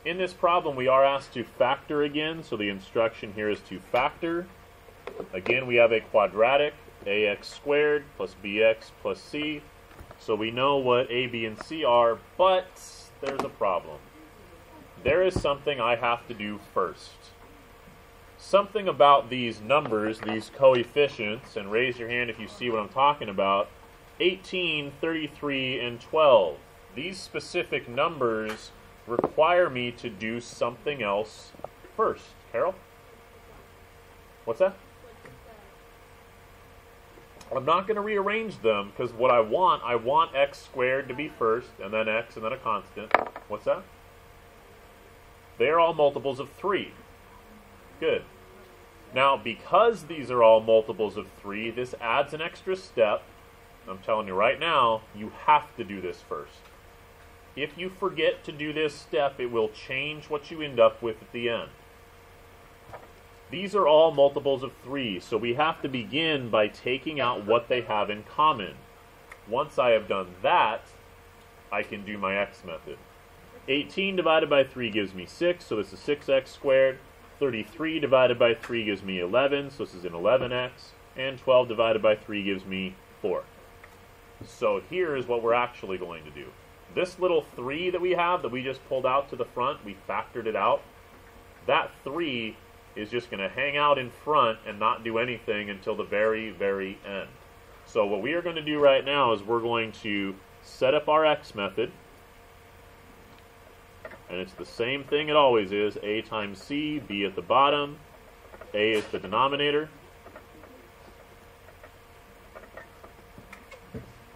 In this problem, we are asked to factor again, so the instruction here is to factor. Again, we have a quadratic, ax squared plus bx plus c. So we know what a, b, and c are, but there's a problem. There is something I have to do first. Something about these numbers, these coefficients, and raise your hand if you see what I'm talking about, 18, 33, and 12. These specific numbers require me to do something else first. Carol? What's that? I'm not going to rearrange them because what I want x squared to be first, and then x, and then a constant. What's that? They are all multiples of 3. Good. Now, because these are all multiples of 3, this adds an extra step. I'm telling you right now, you have to do this first. If you forget to do this step, it will change what you end up with at the end. These are all multiples of 3, so we have to begin by taking out what they have in common. Once I have done that, I can do my x method. 18 divided by 3 gives me 6, so this is 6x squared. 33 divided by 3 gives me 11, so this is an 11x. And 12 divided by 3 gives me 4. So here is what we're actually going to do. This little 3 that we have, that we just pulled out to the front, we factored it out. That 3 is just going to hang out in front and not do anything until the very, very end. So what we are going to do right now is we're going to set up our x method. And it's the same thing it always is. A times c, b at the bottom. A is the denominator.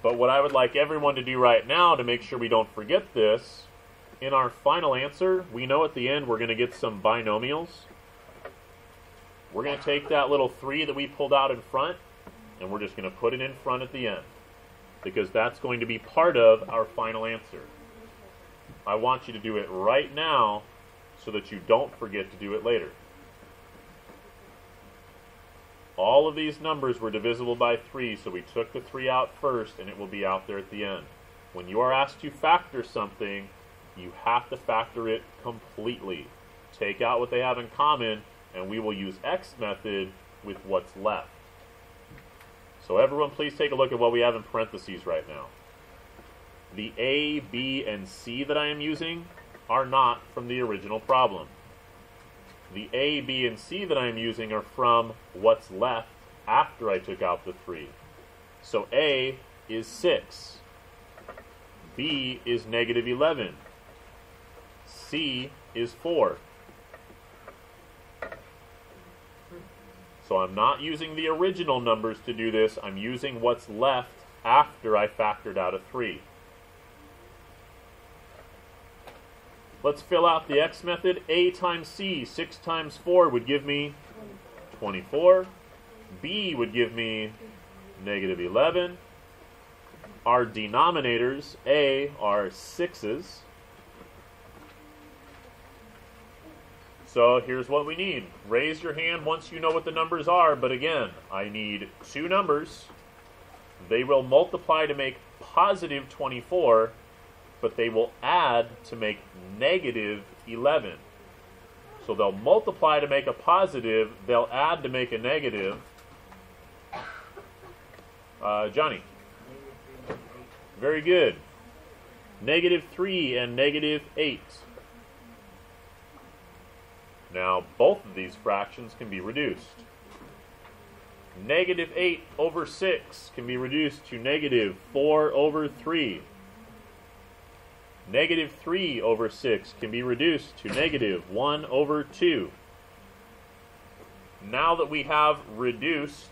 But what I would like everyone to do right now to make sure we don't forget this, in our final answer, we know at the end we're going to get some binomials. We're going to take that little 3 that we pulled out in front, and we're just going to put it in front at the end, because that's going to be part of our final answer. I want you to do it right now so that you don't forget to do it later. All of these numbers were divisible by 3, so we took the 3 out first, and it will be out there at the end. When you are asked to factor something, you have to factor it completely. Take out what they have in common, and we will use x method with what's left. So everyone, please take a look at what we have in parentheses right now. The a, b, and c that I am using are not from the original problem. The a, b, and c that I am using are from what's left after I took out the 3. So a is 6. B is negative 11. C is 4. So I'm not using the original numbers to do this. I'm using what's left after I factored out a 3. Let's fill out the x method. A times c, 6 times 4 would give me 24. B would give me negative 11. Our denominators, a, are 6's. So here's what we need. Raise your hand once you know what the numbers are, but again, I need 2 numbers. They will multiply to make positive 24, but they will add to make negative 11. So they'll multiply to make a positive, they'll add to make a negative. Johnny. Very good. Negative 3 and negative 8. Now, both of these fractions can be reduced. Negative 8 over 6 can be reduced to negative 4 over 3. Negative 3 over 6 can be reduced to negative 1 over 2. Now that we have reduced,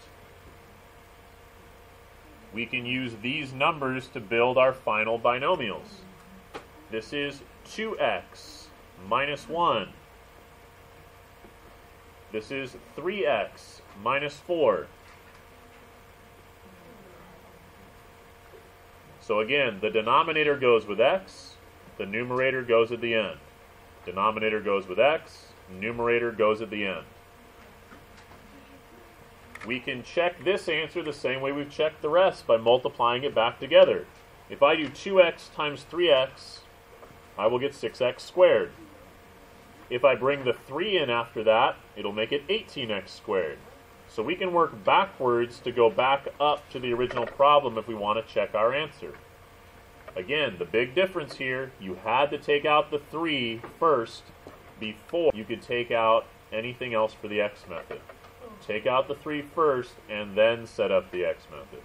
we can use these numbers to build our final binomials. This is 2x minus 1. This is 3x minus 4. So again, the denominator goes with x, the numerator goes at the end. Denominator goes with x, numerator goes at the end. We can check this answer the same way we've checked the rest, by multiplying it back together. If I do 2x times 3x, I will get 6x squared. If I bring the 3 in after that, it'll make it 18x squared. So we can work backwards to go back up to the original problem if we want to check our answer. Again, the big difference here, you had to take out the 3 first before you could take out anything else for the x method. Take out the 3 first and then set up the x method.